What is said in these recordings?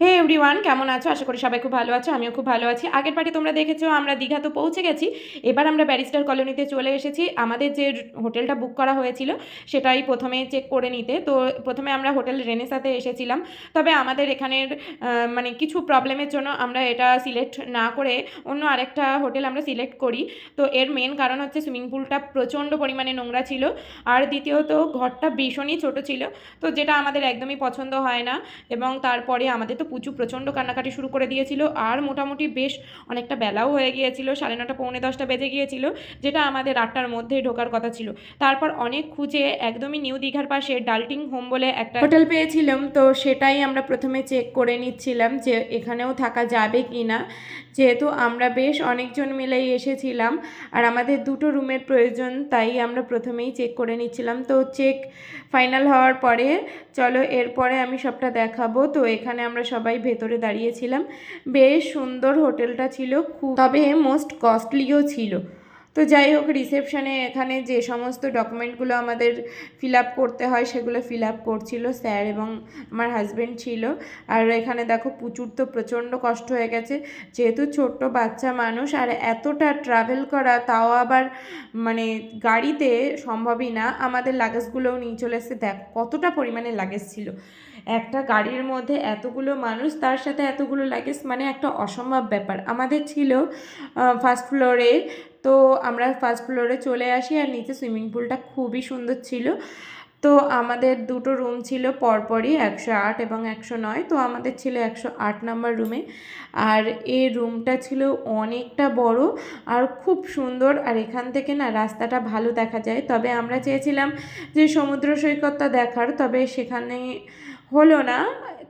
হে everyone, কেমন আছো? আশা করি সবাই খুব ভালো আছো। আমিও খুব ভালো আছি। আগের পার্টি তোমরা দেখেছো আমরা দীঘা তো পৌঁছে গেছি। এবার আমরা ব্যারিস্টার কলোনিতে চলে এসেছি। আমাদের যে হোটেলটা বুক করা হয়েছিল সেটাই প্রথমে চেক করে নিতে। তো প্রথমে আমরা হোটেল রেনেসাতে এসেছিলাম, তবে আমাদের এখানের মানে কিছু প্রবলেমের জন্য আমরা এটা সিলেক্ট না করে অন্য আরেকটা হোটেল আমরা সিলেক্ট করি। তো এর মেন কারণ হচ্ছে সুইমিং পুলটা প্রচণ্ড পরিমাণে নোংরা ছিল, আর দ্বিতীয়ত ঘরটা ভীষণই ছোট ছিল, তো যেটা আমাদের একদমই পছন্দ হয় না। এবং তারপরে আমাদের তো পুচু প্রচণ্ড কান্নাকাটি শুরু করে দিয়েছিল, আর মোটামুটি বেশ অনেকটা বেলাও হয়ে গিয়েছিল, 9:30 পৌনে 10টা বেজে গিয়েছিল, যেটা আমাদের 8টার মধ্যেই ঢোকার কথা ছিল। তারপর অনেক খুঁজে একদমই নিউ দীঘার পাশে ডাল্টিং হোম বলে একটা হোটেল পেয়েছিলাম, তো সেটাই আমরা প্রথমে চেক করে নিচ্ছিলাম যে এখানেও থাকা যাবে কি না, যেহেতু আমরা বেশ অনেকজন মিলেই এসেছিলাম আর আমাদের দুটো রুমের প্রয়োজন, তাই আমরা প্রথমেই চেক করে নিচ্ছিলাম। তো চেক ফাইনাল হওয়ার পরে চলো এরপরে আমি সবটা দেখাবো। তো এখানে আমরা সবাই ভেতরে দাঁড়িয়েছিলাম। বেশ সুন্দর হোটেলটা ছিল, খুব, তবে মোস্ট কস্টলিও ছিল। তো যাই হোক, রিসেপশনে এখানে যে সমস্ত ডকুমেন্টগুলো আমাদের ফিল আপ করতে হয় সেগুলো ফিল আপ করছিল স্যার এবং আমার হাজব্যান্ড ছিল। আর এখানে দেখো পুচুর তো প্রচণ্ড কষ্ট হয়ে গেছে, যেহেতু ছোট্ট বাচ্চা মানুষ আর এতটা ট্রাভেল করা, তাও আবার মানে গাড়িতে সম্ভবই না। আমাদের লাগেজগুলোও নিয়ে চলে এসেছে, দেখ কতটা পরিমাণে লাগেজ ছিল। একটা গাড়ির মধ্যে এতগুলো মানুষ, তার সাথে এতগুলো লাগেজ, মানে একটা অসম্ভব ব্যাপার। আমাদের ছিল ফার্স্ট ফ্লোরে, তো আমরা ফার্স্ট ফ্লোরে চলে আসি আর নিচে সুইমিং পুলটা খুবই সুন্দর ছিল। তো আমাদের দুটো রুম ছিল পরপরই, 108 এবং 109। তো আমাদের ছিল 108 নম্বর রুমে। আর এই রুমটা ছিল অনেকটা বড় আর খুব সুন্দর, আর এখান থেকে না রাস্তাটা ভালো দেখা যায়। তবে আমরা চেয়েছিলাম যে সমুদ্র সৈকতটা দেখার, তবে সেখানে হলো না।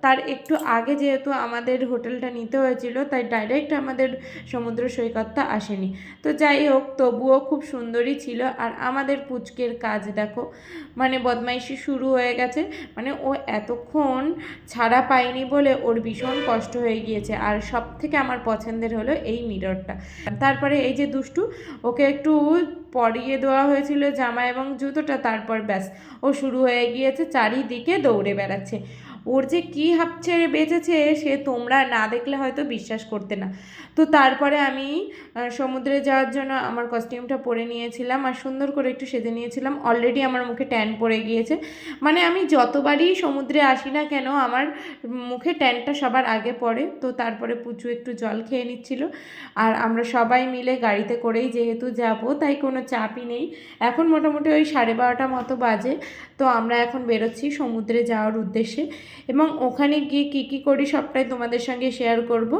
তার একটু আগে যেহেতু আমাদের হোটেলটা নিতে হয়েছিল, তাই ডাইরেক্ট আমাদের সমুদ্র সৈকতটা আসেনি। তো যাই হোক, তবুও খুব সুন্দরই ছিল। আর আমাদের পুচকের কাজ দেখো, মানে বদমাইশি শুরু হয়ে গেছে, মানে ও এতক্ষণ ছাড়া পায়নি বলে ওর ভীষণ কষ্ট হয়ে গিয়েছে। আর সব থেকে আমার পছন্দের হলো এই মিররটা। তারপরে এই যে দুষ্টু, ওকে একটু পরিয়ে দেওয়া হয়েছিল জামা এবং জুতোটা, তারপর ব্যাস ও শুরু হয়ে গিয়েছে চারিদিকে দৌড়ে বেড়াচ্ছে। ওর যে কী হাঁপ ছেড়ে বেঁচেছে সে তোমরা না দেখলে হয়তো বিশ্বাস করতে না। তো তারপরে আমি সমুদ্রে যাওয়ার জন্য আমার কস্টিউমটা পরে নিয়েছিলাম আর সুন্দর করে একটু সেজে নিয়েছিলাম। অলরেডি আমার মুখে ট্যান পড়ে গিয়েছে, মানে আমি যতবারই সমুদ্রে আসি না কেন আমার মুখে ট্যানটা সবার আগে পড়ে। তো তারপরে পুচু একটু জল খেয়ে নিচ্ছিল, আর আমরা সবাই মিলে গাড়িতে করেই যেহেতু যাব, তাই কোনো চাপই নেই। এখন মোটামুটি ওই 12:30 মতো বাজে। তো আমরা এখন বেরোচ্ছি সমুদ্রে যাওয়ার উদ্দেশ্যে, এবং ওখানে গিয়ে কী কী করি সবটাই তোমাদের সঙ্গে শেয়ার করব।